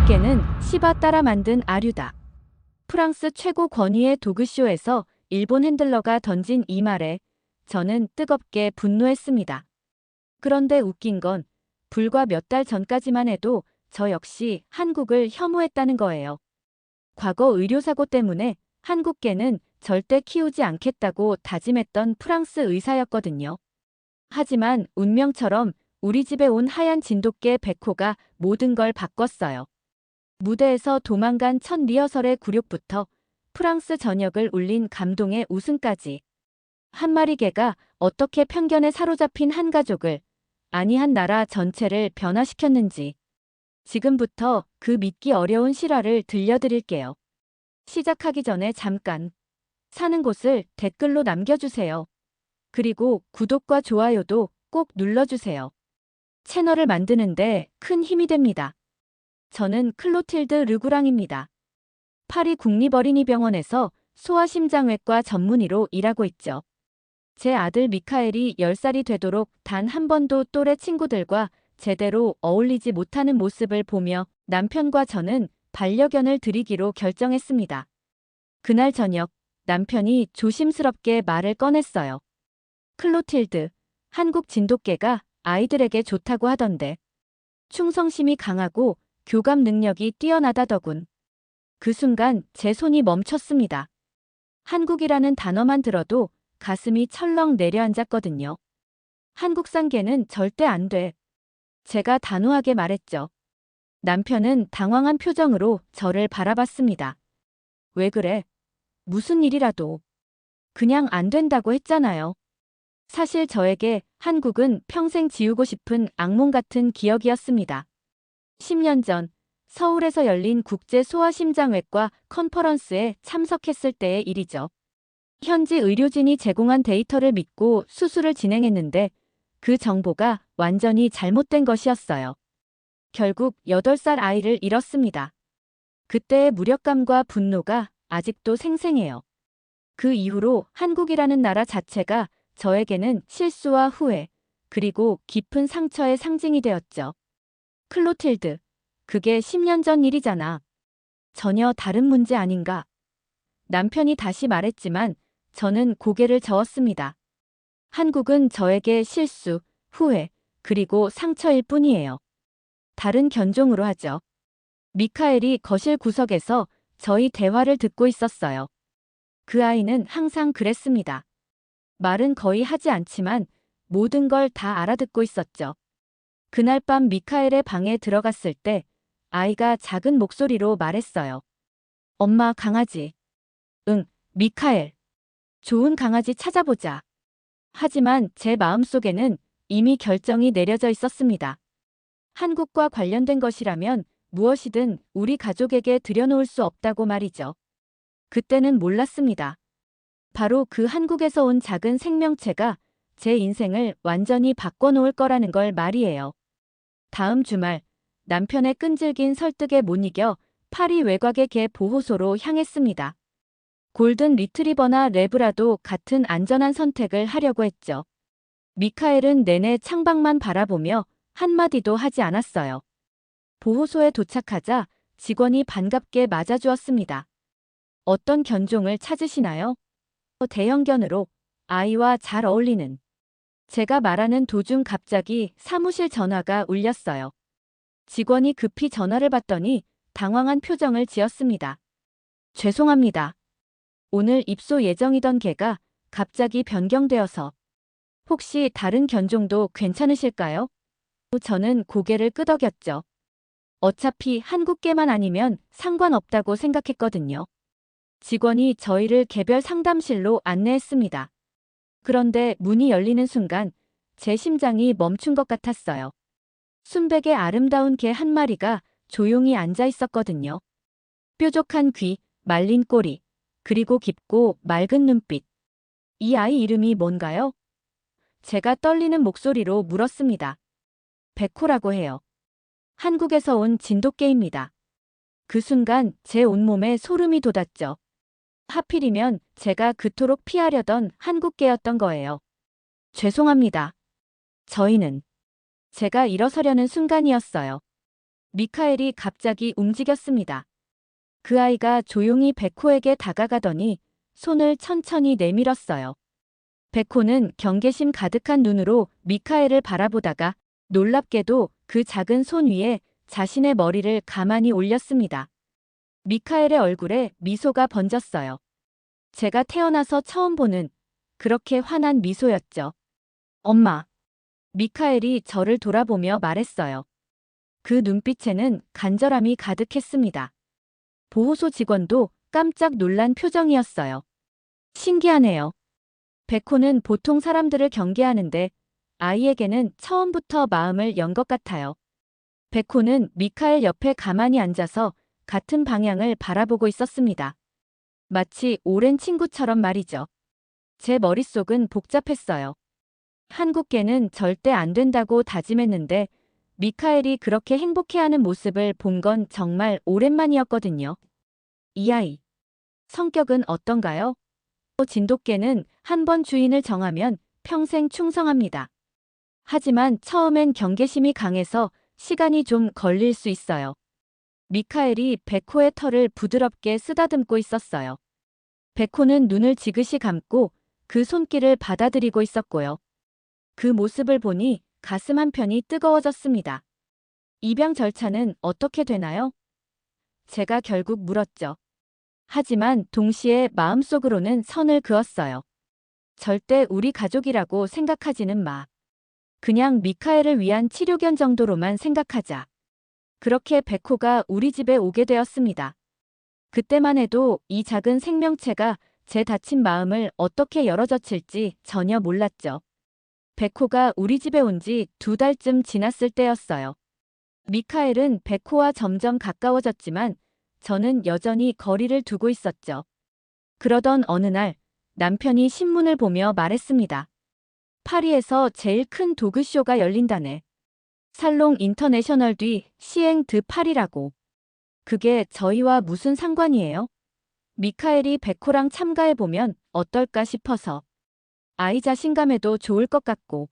개는 시바 따라 만든 아류다. 프랑스 최고 권위의 도그쇼에서 일본 핸들러가 던진 이 말에 저는 뜨겁게 분노했습니다. 그런데 웃긴 건 불과 몇 달 전까지만 해도 저 역시 한국을 혐오했다는 거예요. 과거 의료사고 때문에 한국개는 절대 키우지 않겠다고 다짐했던 프랑스 의사였거든요. 하지만 운명처럼 우리 집에 온 하얀 진돗개 백호가 모든 걸 바꿨어요. 무대에서 도망간 첫 리허설의 굴욕부터 프랑스 전역을 울린 감동의 웃음까지. 한 마리 개가 어떻게 편견에 사로잡힌 한 가족을, 아니 한 나라 전체를 변화시켰는지. 지금부터 그 믿기 어려운 실화를 들려드릴게요. 시작하기 전에 잠깐 사는 곳을 댓글로 남겨주세요. 그리고 구독과 좋아요도 꼭 눌러주세요. 채널을 만드는데 큰 힘이 됩니다. 저는 클로틸드 르구랑입니다. 파리 국립어린이병원에서 소아심장외과 전문의로 일하고 있죠. 제 아들 미카엘이 10살이 되도록 단 한 번도 또래 친구들과 제대로 어울리지 못하는 모습을 보며 남편과 저는 반려견을 들이기로 결정했습니다. 그날 저녁 남편이 조심스럽게 말을 꺼냈어요. 클로틸드, 한국 진돗개가 아이들에게 좋다고 하던데. 충성심이 강하고 교감 능력이 뛰어나다더군. 그 순간 제 손이 멈췄습니다. 한국이라는 단어만 들어도 가슴이 철렁 내려앉았거든요. 한국산 개는 절대 안 돼. 제가 단호하게 말했죠. 남편은 당황한 표정으로 저를 바라봤습니다. 왜 그래? 무슨 일이라도. 그냥 안 된다고 했잖아요. 사실 저에게 한국은 평생 지우고 싶은 악몽 같은 기억이었습니다. 10년 전 서울에서 열린 국제 소아심장외과 컨퍼런스에 참석했을 때의 일이죠. 현지 의료진이 제공한 데이터를 믿고 수술을 진행했는데 그 정보가 완전히 잘못된 것이었어요. 결국 8살 아이를 잃었습니다. 그때의 무력감과 분노가 아직도 생생해요. 그 이후로 한국이라는 나라 자체가 저에게는 실수와 후회, 그리고 깊은 상처의 상징이 되었죠. 클로틸드, 그게 10년 전 일이잖아. 전혀 다른 문제 아닌가? 남편이 다시 말했지만 저는 고개를 저었습니다. 한국은 저에게 실수, 후회, 그리고 상처일 뿐이에요. 다른 견종으로 하죠. 미카엘이 거실 구석에서 저희 대화를 듣고 있었어요. 그 아이는 항상 그랬습니다. 말은 거의 하지 않지만 모든 걸 다 알아듣고 있었죠. 그날 밤 미카엘의 방에 들어갔을 때 아이가 작은 목소리로 말했어요. 엄마 강아지. 응, 미카엘. 좋은 강아지 찾아보자. 하지만 제 마음속에는 이미 결정이 내려져 있었습니다. 한국과 관련된 것이라면 무엇이든 우리 가족에게 들여놓을 수 없다고 말이죠. 그때는 몰랐습니다. 바로 그 한국에서 온 작은 생명체가 제 인생을 완전히 바꿔놓을 거라는 걸 말이에요. 다음 주말 남편의 끈질긴 설득에 못 이겨 파리 외곽의 개 보호소로 향했습니다. 골든 리트리버나 레브라도 같은 안전한 선택을 하려고 했죠. 미카엘은 내내 창밖만 바라보며 한마디도 하지 않았어요. 보호소에 도착하자 직원이 반갑게 맞아주었습니다. 어떤 견종을 찾으시나요? 대형견으로 아이와 잘 어울리는. 제가 말하는 도중 갑자기 사무실 전화가 울렸어요. 직원이 급히 전화를 받더니 당황한 표정을 지었습니다. 죄송합니다. 오늘 입소 예정이던 개가 갑자기 변경되어서. 혹시 다른 견종도 괜찮으실까요? 저는 고개를 끄덕였죠. 어차피 한국개만 아니면 상관없다고 생각했거든요. 직원이 저희를 개별 상담실로 안내했습니다. 그런데 문이 열리는 순간 제 심장이 멈춘 것 같았어요. 순백의 아름다운 개 한 마리가 조용히 앉아 있었거든요. 뾰족한 귀, 말린 꼬리, 그리고 깊고 맑은 눈빛. 이 아이 이름이 뭔가요? 제가 떨리는 목소리로 물었습니다. 백호라고 해요. 한국에서 온 진돗개입니다. 그 순간 제 온몸에 소름이 돋았죠. 하필이면 제가 그토록 피하려던 한국개였던 거예요. 죄송합니다. 저희는. 제가 일어서려는 순간이었어요. 미카엘이 갑자기 움직였습니다. 그 아이가 조용히 백호에게 다가가더니 손을 천천히 내밀었어요. 백호는 경계심 가득한 눈으로 미카엘을 바라보다가 놀랍게도 그 작은 손 위에 자신의 머리를 가만히 올렸습니다. 미카엘의 얼굴에 미소가 번졌어요. 제가 태어나서 처음 보는 그렇게 환한 미소였죠. 엄마. 미카엘이 저를 돌아보며 말했어요. 그 눈빛에는 간절함이 가득했습니다. 보호소 직원도 깜짝 놀란 표정이었어요. 신기하네요. 백호는 보통 사람들을 경계하는데 아이에게는 처음부터 마음을 연 것 같아요. 백호는 미카엘 옆에 가만히 앉아서 같은 방향을 바라보고 있었습니다. 마치 오랜 친구처럼 말이죠. 제 머릿속은 복잡했어요. 한국계는 절대 안 된다고 다짐했는데 미카엘이 그렇게 행복해하는 모습을 본 건 정말 오랜만이었거든요. 이 아이. 성격은 어떤가요? 진돗개는 한 번 주인을 정하면 평생 충성합니다. 하지만 처음엔 경계심이 강해서 시간이 좀 걸릴 수 있어요. 미카엘이 백호의 털을 부드럽게 쓰다듬고 있었어요. 백호는 눈을 지그시 감고 그 손길을 받아들이고 있었고요. 그 모습을 보니 가슴 한편이 뜨거워졌습니다. 입양 절차는 어떻게 되나요? 제가 결국 물었죠. 하지만 동시에 마음속으로는 선을 그었어요. 절대 우리 가족이라고 생각하지는 마. 그냥 미카엘을 위한 치료견 정도로만 생각하자. 그렇게 백호가 우리 집에 오게 되었습니다. 그때만 해도 이 작은 생명체가 제 다친 마음을 어떻게 열어젖힐지 전혀 몰랐죠. 백호가 우리 집에 온 지 2달쯤 지났을 때였어요. 미카엘은 백호와 점점 가까워졌지만 저는 여전히 거리를 두고 있었죠. 그러던 어느 날 남편이 신문을 보며 말했습니다. 파리에서 제일 큰 도그쇼가 열린다네. 살롱 인터내셔널 뒤 시행 드 파리라고. 그게 저희와 무슨 상관이에요? 미카엘이 백호랑 참가해보면 어떨까 싶어서. 아이 자신감에도 좋을 것 같고.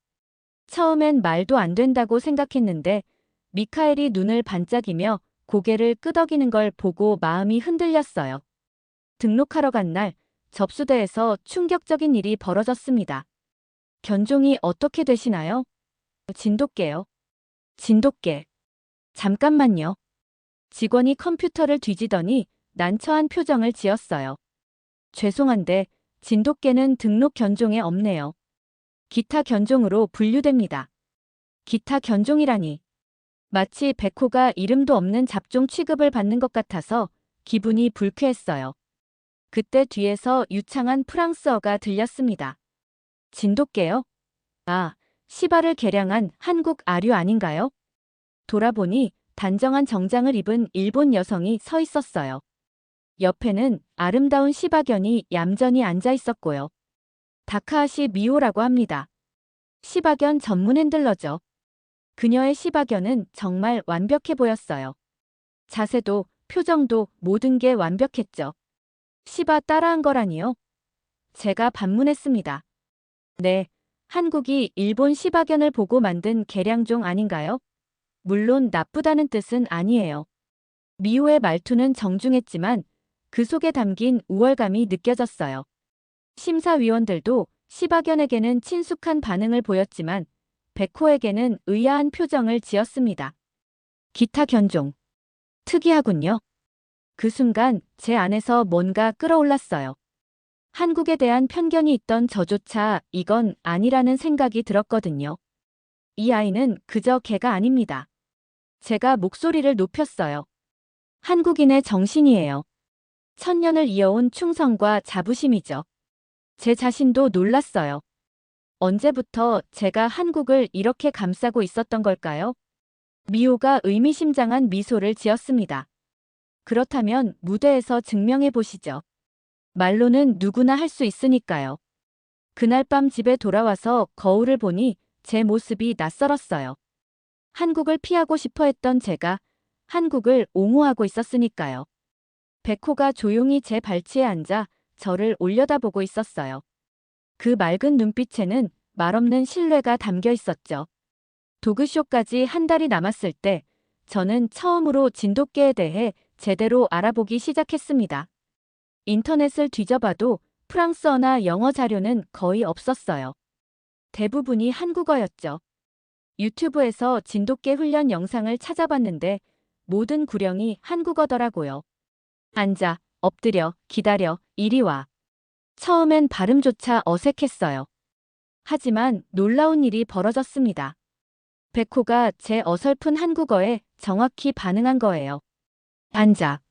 처음엔 말도 안 된다고 생각했는데 미카엘이 눈을 반짝이며 고개를 끄덕이는 걸 보고 마음이 흔들렸어요. 등록하러 간 날 접수대에서 충격적인 일이 벌어졌습니다. 견종이 어떻게 되시나요? 진돗개요. 진돗개. 잠깐만요. 직원이 컴퓨터를 뒤지더니 난처한 표정을 지었어요. 죄송한데 진돗개는 등록 견종에 없네요. 기타 견종으로 분류됩니다. 기타 견종이라니. 마치 백호가 이름도 없는 잡종 취급을 받는 것 같아서 기분이 불쾌했어요. 그때 뒤에서 유창한 프랑스어가 들렸습니다. 진돗개요? 아, 시바를 개량한 한국 아류 아닌가요? 돌아보니 단정한 정장을 입은 일본 여성이 서 있었어요. 옆에는 아름다운 시바견이 얌전히 앉아 있었고요. 다카하시 미오라고 합니다. 시바견 전문 핸들러죠. 그녀의 시바견은 정말 완벽해 보였어요. 자세도 표정도 모든 게 완벽했죠. 시바 따라한 거라니요? 제가 반문했습니다. 네, 한국이 일본 시바견을 보고 만든 개량종 아닌가요? 물론 나쁘다는 뜻은 아니에요. 미호의 말투는 정중했지만 그 속에 담긴 우월감이 느껴졌어요. 심사위원들도 시바견에게는 친숙한 반응을 보였지만 백호에게는 의아한 표정을 지었습니다. 기타 견종. 특이하군요. 그 순간 제 안에서 뭔가 끌어올랐어요. 한국에 대한 편견이 있던 저조차 이건 아니라는 생각이 들었거든요. 이 아이는 그저 개가 아닙니다. 제가 목소리를 높였어요. 한국인의 정신이에요. 천년을 이어온 충성과 자부심이죠. 제 자신도 놀랐어요. 언제부터 제가 한국을 이렇게 감싸고 있었던 걸까요? 미호가 의미심장한 미소를 지었습니다. 그렇다면 무대에서 증명해 보시죠. 말로는 누구나 할 수 있으니까요. 그날 밤 집에 돌아와서 거울을 보니 제 모습이 낯설었어요. 한국을 피하고 싶어 했던 제가 한국을 옹호하고 있었으니까요. 백호가 조용히 제 발치에 앉아 저를 올려다보고 있었어요. 그 맑은 눈빛에는 말없는 신뢰가 담겨 있었죠. 도그쇼까지 한 달이 남았을 때 저는 처음으로 진돗개에 대해 제대로 알아보기 시작했습니다. 인터넷을 뒤져봐도 프랑스어나 영어 자료는 거의 없었어요. 대부분이 한국어였죠. 유튜브에서 진돗개 훈련 영상을 찾아봤는데 모든 구령이 한국어더라고요. 앉아, 엎드려, 기다려, 이리 와. 처음엔 발음조차 어색했어요. 하지만 놀라운 일이 벌어졌습니다. 백호가 제 어설픈 한국어에 정확히 반응한 거예요. 앉아.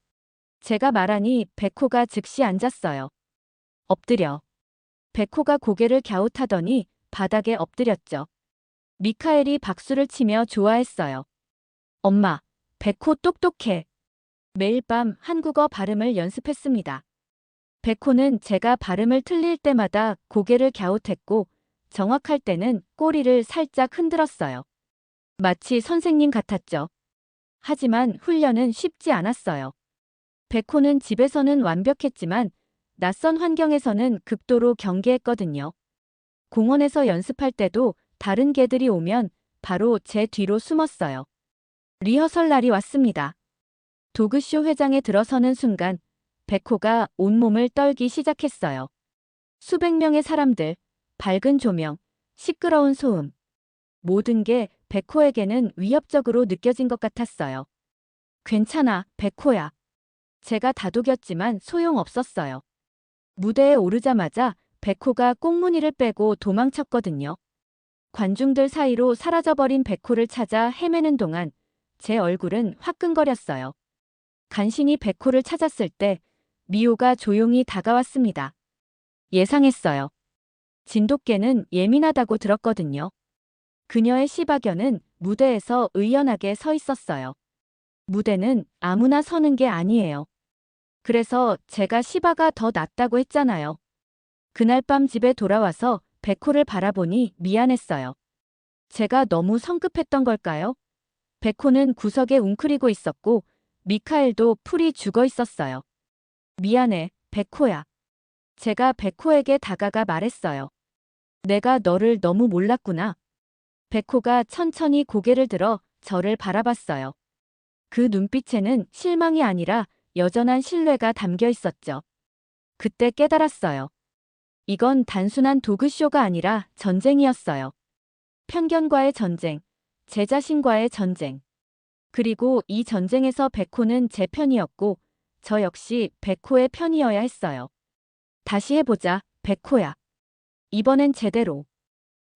제가 말하니 백호가 즉시 앉았어요. 엎드려. 백호가 고개를 갸웃하더니 바닥에 엎드렸죠. 미카엘이 박수를 치며 좋아했어요. 엄마, 백호 똑똑해. 매일 밤 한국어 발음을 연습했습니다. 백호는 제가 발음을 틀릴 때마다 고개를 갸웃했고 정확할 때는 꼬리를 살짝 흔들었어요. 마치 선생님 같았죠. 하지만 훈련은 쉽지 않았어요. 백호는 집에서는 완벽했지만 낯선 환경에서는 극도로 경계했거든요. 공원에서 연습할 때도 다른 개들이 오면 바로 제 뒤로 숨었어요. 리허설 날이 왔습니다. 도그쇼 회장에 들어서는 순간 백호가 온몸을 떨기 시작했어요. 수백 명의 사람들, 밝은 조명, 시끄러운 소음. 모든 게 백호에게는 위협적으로 느껴진 것 같았어요. 괜찮아, 백호야. 제가 다독였지만 소용없었어요. 무대에 오르자마자 백호가 꽁무니를 빼고 도망쳤거든요. 관중들 사이로 사라져버린 백호를 찾아 헤매는 동안 제 얼굴은 화끈거렸어요. 간신히 백호를 찾았을 때 미호가 조용히 다가왔습니다. 예상했어요. 진돗개는 예민하다고 들었거든요. 그녀의 시바견은 무대에서 의연하게 서 있었어요. 무대는 아무나 서는 게 아니에요. 그래서 제가 시바가 더 낫다고 했잖아요. 그날 밤 집에 돌아와서 백호를 바라보니 미안했어요. 제가 너무 성급했던 걸까요? 백호는 구석에 웅크리고 있었고 미카엘도 풀이 죽어 있었어요. 미안해, 백호야. 제가 백호에게 다가가 말했어요. 내가 너를 너무 몰랐구나. 백호가 천천히 고개를 들어 저를 바라봤어요. 그 눈빛에는 실망이 아니라 여전한 신뢰가 담겨 있었죠. 그때 깨달았어요. 이건 단순한 도그쇼가 아니라 전쟁이었어요. 편견과의 전쟁, 제 자신과의 전쟁. 그리고 이 전쟁에서 백호는 제 편이었고 저 역시 백호의 편이어야 했어요. 다시 해보자, 백호야. 이번엔 제대로.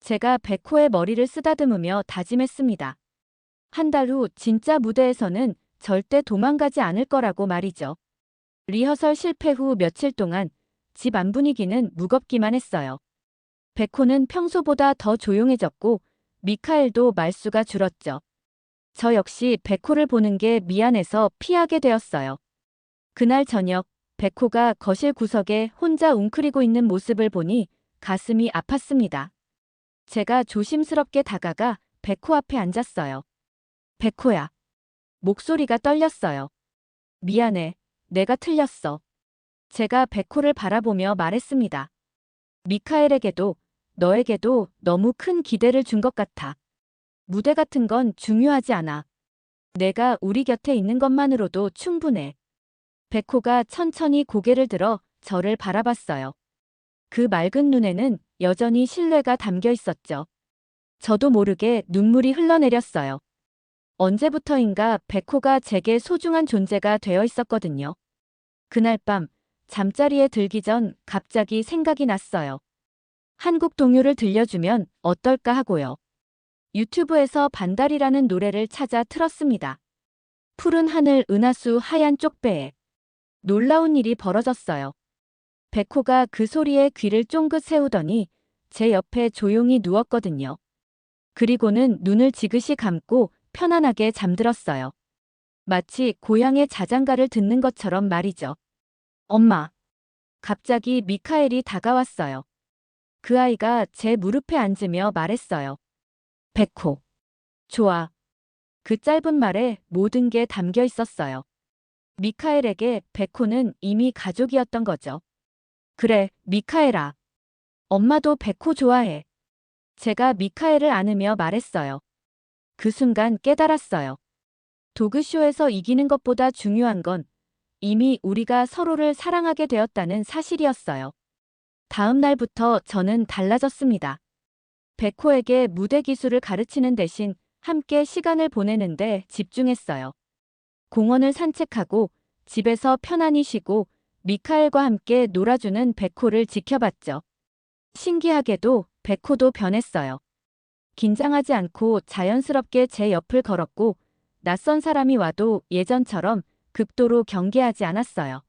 제가 백호의 머리를 쓰다듬으며 다짐했습니다. 한 달 후 진짜 무대에서는 절대 도망가지 않을 거라고 말이죠. 리허설 실패 후 며칠 동안 집 안 분위기는 무겁기만 했어요. 백호는 평소보다 더 조용해졌고 미카엘도 말수가 줄었죠. 저 역시 백호를 보는 게 미안해서 피하게 되었어요. 그날 저녁 백호가 거실 구석에 혼자 웅크리고 있는 모습을 보니 가슴이 아팠습니다. 제가 조심스럽게 다가가 백호 앞에 앉았어요. 백호야. 목소리가 떨렸어요. 미안해. 내가 틀렸어. 제가 백호를 바라보며 말했습니다. 미카엘에게도 너에게도 너무 큰 기대를 준 것 같아. 무대 같은 건 중요하지 않아. 내가 우리 곁에 있는 것만으로도 충분해. 백호가 천천히 고개를 들어 저를 바라봤어요. 그 맑은 눈에는 여전히 신뢰가 담겨 있었죠. 저도 모르게 눈물이 흘러내렸어요. 언제부터인가 백호가 제게 소중한 존재가 되어 있었거든요. 그날 밤 잠자리에 들기 전 갑자기 생각이 났어요. 한국 동요를 들려주면 어떨까 하고요. 유튜브에서 반달이라는 노래를 찾아 틀었습니다. 푸른 하늘 은하수 하얀 쪽배에 놀라운 일이 벌어졌어요. 백호가 그 소리에 귀를 쫑긋 세우더니 제 옆에 조용히 누웠거든요. 그리고는 눈을 지그시 감고 편안하게 잠들었어요. 마치 고향의 자장가를 듣는 것처럼 말이죠. 엄마. 갑자기 미카엘이 다가왔어요. 그 아이가 제 무릎에 앉으며 말했어요. 백호. 좋아. 그 짧은 말에 모든 게 담겨 있었어요. 미카엘에게 백호는 이미 가족이었던 거죠. 그래, 미카엘아. 엄마도 백호 좋아해. 제가 미카엘을 안으며 말했어요. 그 순간 깨달았어요. 도그쇼에서 이기는 것보다 중요한 건 이미 우리가 서로를 사랑하게 되었다는 사실이었어요. 다음 날부터 저는 달라졌습니다. 백호에게 무대 기술을 가르치는 대신 함께 시간을 보내는데 집중했어요. 공원을 산책하고 집에서 편안히 쉬고 미카엘과 함께 놀아주는 백호를 지켜봤죠. 신기하게도 백호도 변했어요. 긴장하지 않고 자연스럽게 제 옆을 걸었고 낯선 사람이 와도 예전처럼 극도로 경계하지 않았어요.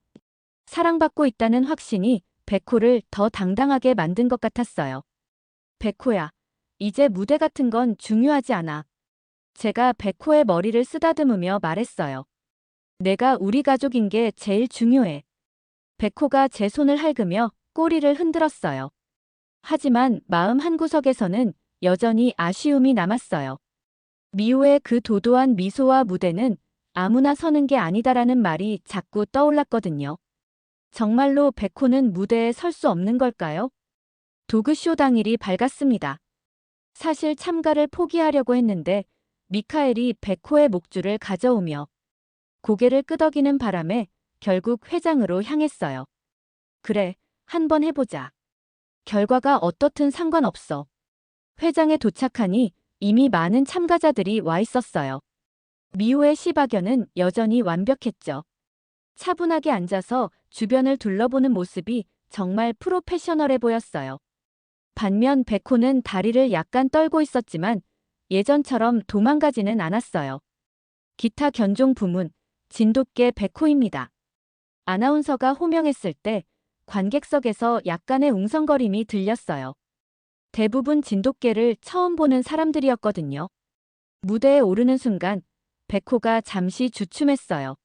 사랑받고 있다는 확신이 백호를 더 당당하게 만든 것 같았어요. 백호야, 이제 무대 같은 건 중요하지 않아. 제가 백호의 머리를 쓰다듬으며 말했어요. 내가 우리 가족인 게 제일 중요해. 백호가 제 손을 핥으며 꼬리를 흔들었어요. 하지만 마음 한구석에서는 여전히 아쉬움이 남았어요. 미호의 그 도도한 미소와 무대는 아무나 서는 게 아니다라는 말이 자꾸 떠올랐거든요. 정말로 백호는 무대에 설 수 없는 걸까요? 도그쇼 당일이 밝았습니다. 사실 참가를 포기하려고 했는데 미카엘이 백호의 목줄을 가져오며 고개를 끄덕이는 바람에 결국 회장으로 향했어요. 그래, 한번 해보자. 결과가 어떻든 상관없어. 회장에 도착하니 이미 많은 참가자들이 와 있었어요. 미호의 시박연은 여전히 완벽했죠. 차분하게 앉아서 주변을 둘러보는 모습이 정말 프로페셔널해 보였어요. 반면 백호는 다리를 약간 떨고 있었지만 예전처럼 도망가지는 않았어요. 기타 견종 부문, 진돗개 백호입니다. 아나운서가 호명했을 때 관객석에서 약간의 웅성거림이 들렸어요. 대부분 진돗개를 처음 보는 사람들이었거든요. 무대에 오르는 순간 백호가 잠시 주춤했어요.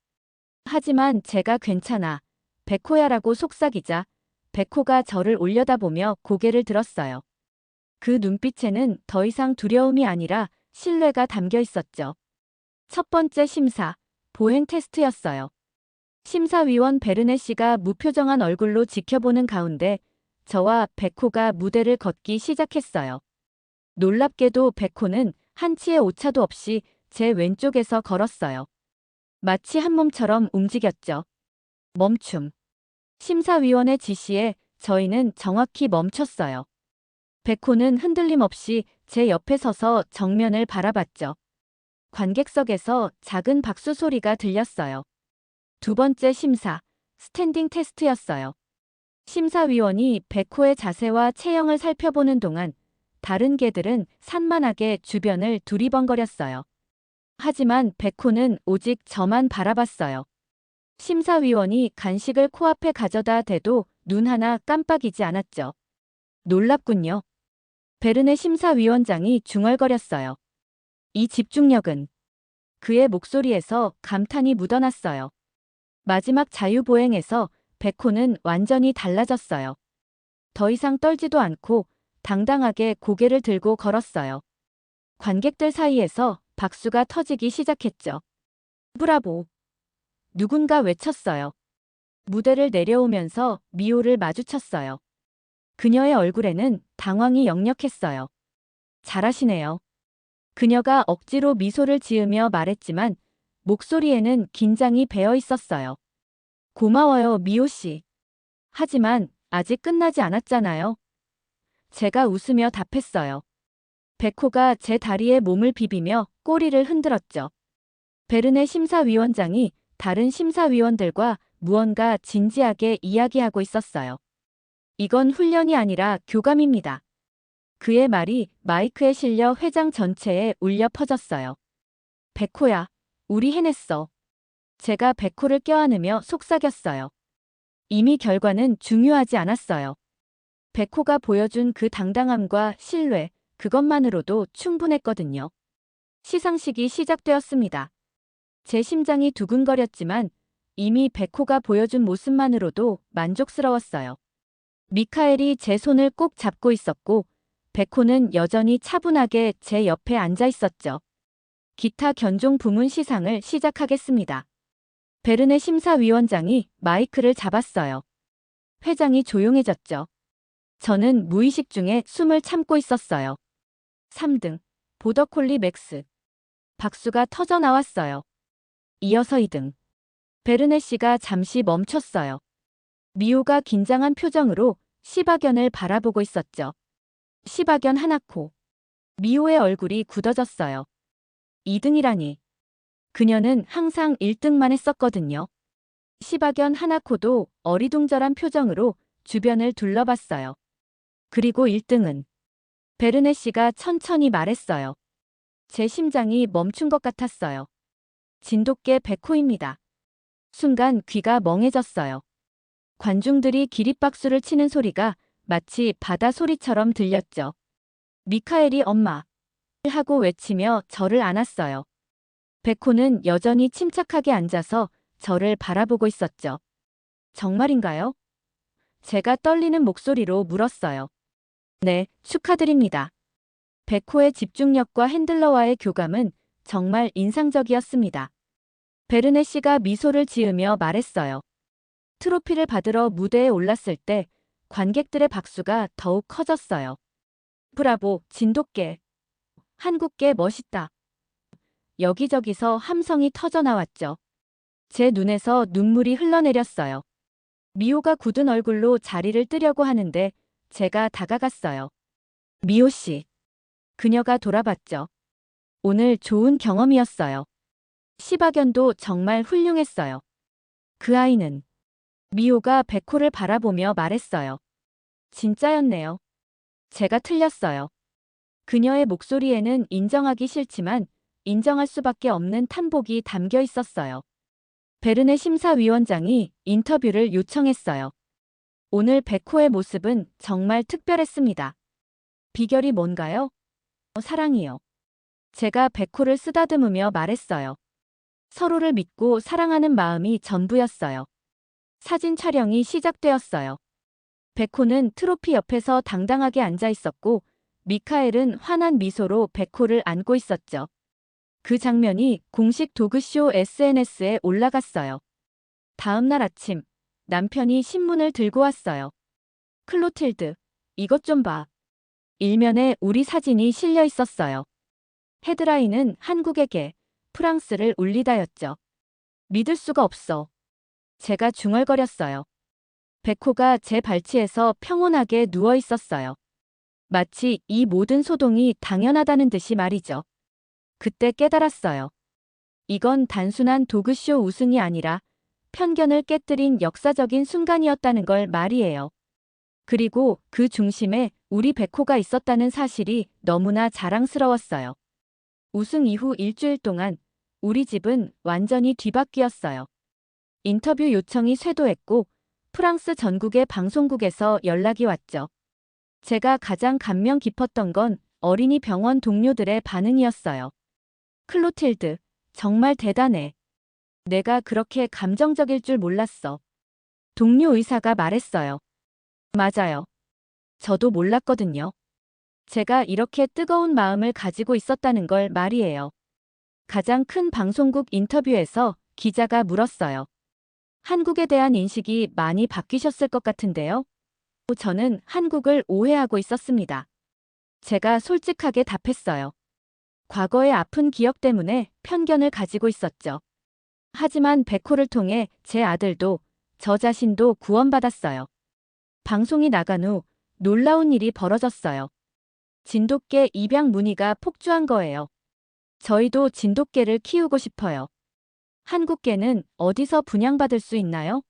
하지만 제가 괜찮아. 백호야라고 속삭이자 백호가 저를 올려다보며 고개를 들었어요. 그 눈빛에는 더 이상 두려움이 아니라 신뢰가 담겨 있었죠. 첫 번째 심사, 보행 테스트였어요. 심사위원 베르네 씨가 무표정한 얼굴로 지켜보는 가운데 저와 백호가 무대를 걷기 시작했어요. 놀랍게도 백호는 한치의 오차도 없이 제 왼쪽에서 걸었어요. 마치 한 몸처럼 움직였죠. 멈춤. 심사위원의 지시에 저희는 정확히 멈췄어요. 백호는 흔들림 없이 제 옆에 서서 정면을 바라봤죠. 관객석에서 작은 박수 소리가 들렸어요. 두 번째 심사, 스탠딩 테스트였어요. 심사위원이 백호의 자세와 체형을 살펴보는 동안 다른 개들은 산만하게 주변을 두리번거렸어요. 하지만 백호는 오직 저만 바라봤어요. 심사위원이 간식을 코앞에 가져다 대도 눈 하나 깜빡이지 않았죠. 놀랍군요. 베르네 심사위원장이 중얼거렸어요. 이 집중력은. 그의 목소리에서 감탄이 묻어났어요. 마지막 자유보행에서 백호는 완전히 달라졌어요. 더 이상 떨지도 않고 당당하게 고개를 들고 걸었어요. 관객들 사이에서 박수가 터지기 시작했죠. 브라보! 누군가 외쳤어요. 무대를 내려오면서 미호를 마주쳤어요. 그녀의 얼굴에는 당황이 역력했어요. 잘하시네요. 그녀가 억지로 미소를 지으며 말했지만 목소리에는 긴장이 배어 있었어요. 고마워요, 미호 씨. 하지만 아직 끝나지 않았잖아요. 제가 웃으며 답했어요. 백호가 제 다리에 몸을 비비며 꼬리를 흔들었죠. 베르네 심사위원장이 다른 심사위원들과 무언가 진지하게 이야기하고 있었어요. 이건 훈련이 아니라 교감입니다. 그의 말이 마이크에 실려 회장 전체에 울려 퍼졌어요. 백호야, 우리 해냈어. 제가 백호를 껴안으며 속삭였어요. 이미 결과는 중요하지 않았어요. 백호가 보여준 그 당당함과 신뢰, 그것만으로도 충분했거든요. 시상식이 시작되었습니다. 제 심장이 두근거렸지만 이미 백호가 보여준 모습만으로도 만족스러웠어요. 미카엘이 제 손을 꼭 잡고 있었고 백호는 여전히 차분하게 제 옆에 앉아 있었죠. 기타 견종 부문 시상을 시작하겠습니다. 베르네 심사위원장이 마이크를 잡았어요. 회장이 조용해졌죠. 저는 무의식 중에 숨을 참고 있었어요. 3등, 보더콜리 맥스. 박수가 터져 나왔어요. 이어서 2등. 베르네 씨가 잠시 멈췄어요. 미호가 긴장한 표정으로 시바견을 바라보고 있었죠. 시바견 하나코. 미호의 얼굴이 굳어졌어요. 2등이라니. 그녀는 항상 1등만 했었거든요. 시바견 하나코도 어리둥절한 표정으로 주변을 둘러봤어요. 그리고 1등은 베르네 씨가 천천히 말했어요. 제 심장이 멈춘 것 같았어요. 진돗개 백호입니다. 순간 귀가 멍해졌어요. 관중들이 기립박수를 치는 소리가 마치 바다 소리처럼 들렸죠. 미카엘이 엄마 하고 외치며 저를 안았어요. 백호는 여전히 침착하게 앉아서 저를 바라보고 있었죠. 정말인가요? 제가 떨리는 목소리로 물었어요. 네, 축하드립니다. 백호의 집중력과 핸들러와의 교감은 정말 인상적이었습니다. 베르네 씨가 미소를 지으며 말했어요. 트로피를 받으러 무대에 올랐을 때 관객들의 박수가 더욱 커졌어요. 브라보, 진돗개. 한국개 멋있다. 여기저기서 함성이 터져 나왔죠. 제 눈에서 눈물이 흘러내렸어요. 미호가 굳은 얼굴로 자리를 뜨려고 하는데 제가 다가갔어요. 미호 씨. 그녀가 돌아봤죠. 오늘 좋은 경험이었어요. 시바견도 정말 훌륭했어요. 그 아이는 미호가 백호를 바라보며 말했어요. 진짜였네요. 제가 틀렸어요. 그녀의 목소리에는 인정하기 싫지만 인정할 수밖에 없는 탄복이 담겨 있었어요. 베르네 심사위원장이 인터뷰를 요청했어요. 오늘 백호의 모습은 정말 특별했습니다. 비결이 뭔가요? 사랑이요. 제가 백호를 쓰다듬으며 말했어요. 서로를 믿고 사랑하는 마음이 전부였어요. 사진 촬영이 시작되었어요. 백호는 트로피 옆에서 당당하게 앉아 있었고 미카엘은 환한 미소로 백호를 안고 있었죠. 그 장면이 공식 도그쇼 SNS에 올라갔어요. 다음 날 아침, 남편이 신문을 들고 왔어요. 클로틸드, 이것 좀 봐. 일면에 우리 사진이 실려 있었어요. 헤드라인은 한국에게 프랑스를 울리다였죠. 믿을 수가 없어. 제가 중얼거렸어요. 백호가 제 발치에서 평온하게 누워 있었어요. 마치 이 모든 소동이 당연하다는 듯이 말이죠. 그때 깨달았어요. 이건 단순한 도그쇼 우승이 아니라 편견을 깨뜨린 역사적인 순간이었다는 걸 말이에요. 그리고 그 중심에 우리 백호가 있었다는 사실이 너무나 자랑스러웠어요. 우승 이후 일주일 동안 우리 집은 완전히 뒤바뀌었어요. 인터뷰 요청이 쇄도했고 프랑스 전국의 방송국에서 연락이 왔죠. 제가 가장 감명 깊었던 건 어린이 병원 동료들의 반응이었어요. 클로틸드, 정말 대단해. 내가 그렇게 감정적일 줄 몰랐어. 동료 의사가 말했어요. 맞아요. 저도 몰랐거든요. 제가 이렇게 뜨거운 마음을 가지고 있었다는 걸 말이에요. 가장 큰 방송국 인터뷰에서 기자가 물었어요. 한국에 대한 인식이 많이 바뀌셨을 것 같은데요? 저는 한국을 오해하고 있었습니다. 제가 솔직하게 답했어요. 과거의 아픈 기억 때문에 편견을 가지고 있었죠. 하지만 백호를 통해 제 아들도 저 자신도 구원받았어요. 방송이 나간 후 놀라운 일이 벌어졌어요. 진돗개 입양 문의가 폭주한 거예요. 저희도 진돗개를 키우고 싶어요. 한국개는 어디서 분양받을 수 있나요?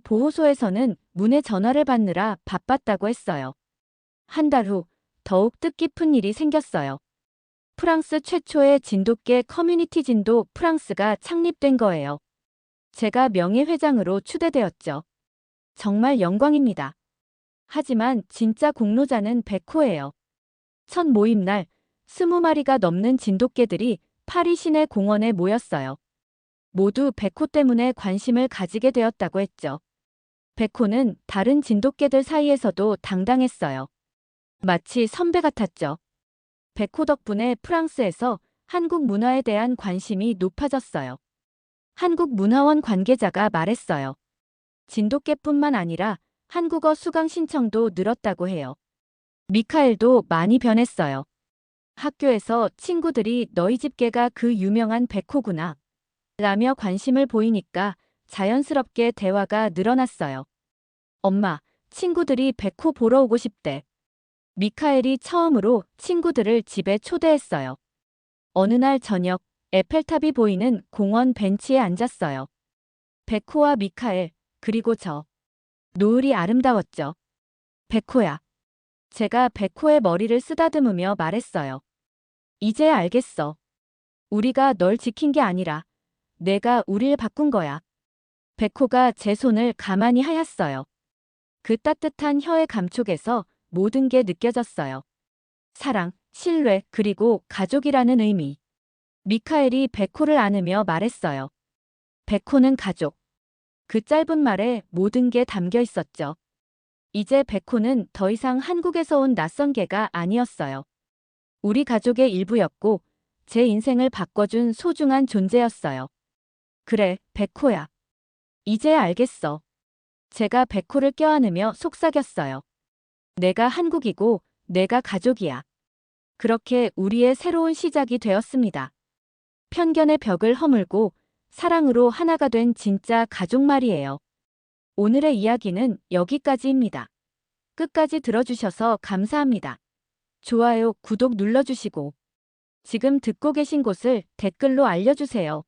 보호소에서는 문의 전화를 받느라 바빴다고 했어요. 한 달 후 더욱 뜻깊은 일이 생겼어요. 프랑스 최초의 진돗개 커뮤니티 진도 프랑스가 창립된 거예요. 제가 명예회장으로 추대되었죠. 정말 영광입니다. 하지만 진짜 공로자는 백호예요. 첫 모임 날 20마리가 넘는 진돗개들이 파리 시내 공원에 모였어요. 모두 백호 때문에 관심을 가지게 되었다고 했죠. 백호는 다른 진돗개들 사이에서도 당당했어요. 마치 선배 같았죠. 백호 덕분에 프랑스에서 한국 문화에 대한 관심이 높아졌어요. 한국문화원 관계자가 말했어요. 진돗개뿐만 아니라 한국어 수강 신청도 늘었다고 해요. 미카엘도 많이 변했어요. 학교에서 친구들이 너희 집 개가 그 유명한 백호구나 라며 관심을 보이니까 자연스럽게 대화가 늘어났어요. 엄마, 친구들이 백호 보러 오고 싶대. 미카엘이 처음으로 친구들을 집에 초대했어요. 어느 날 저녁, 에펠탑이 보이는 공원 벤치에 앉았어요. 백호와 미카엘, 그리고 저. 노을이 아름다웠죠. 백호야. 제가 백호의 머리를 쓰다듬으며 말했어요. 이제 알겠어. 우리가 널 지킨 게 아니라 내가 우릴 바꾼 거야. 백호가 제 손을 가만히 하였어요. 그 따뜻한 혀의 감촉에서 모든 게 느껴졌어요. 사랑, 신뢰, 그리고 가족이라는 의미. 미카엘이 백호를 안으며 말했어요. 백호는 가족. 그 짧은 말에 모든 게 담겨 있었죠. 이제 백호는 더 이상 한국에서 온 낯선 개가 아니었어요. 우리 가족의 일부였고 제 인생을 바꿔준 소중한 존재였어요. 그래, 백호야. 이제 알겠어. 제가 백호를 껴안으며 속삭였어요. 내가 한국이고 내가 가족이야. 그렇게 우리의 새로운 시작이 되었습니다. 편견의 벽을 허물고 사랑으로 하나가 된 진짜 가족 말이에요. 오늘의 이야기는 여기까지입니다. 끝까지 들어주셔서 감사합니다. 좋아요, 구독 눌러주시고 지금 듣고 계신 곳을 댓글로 알려주세요.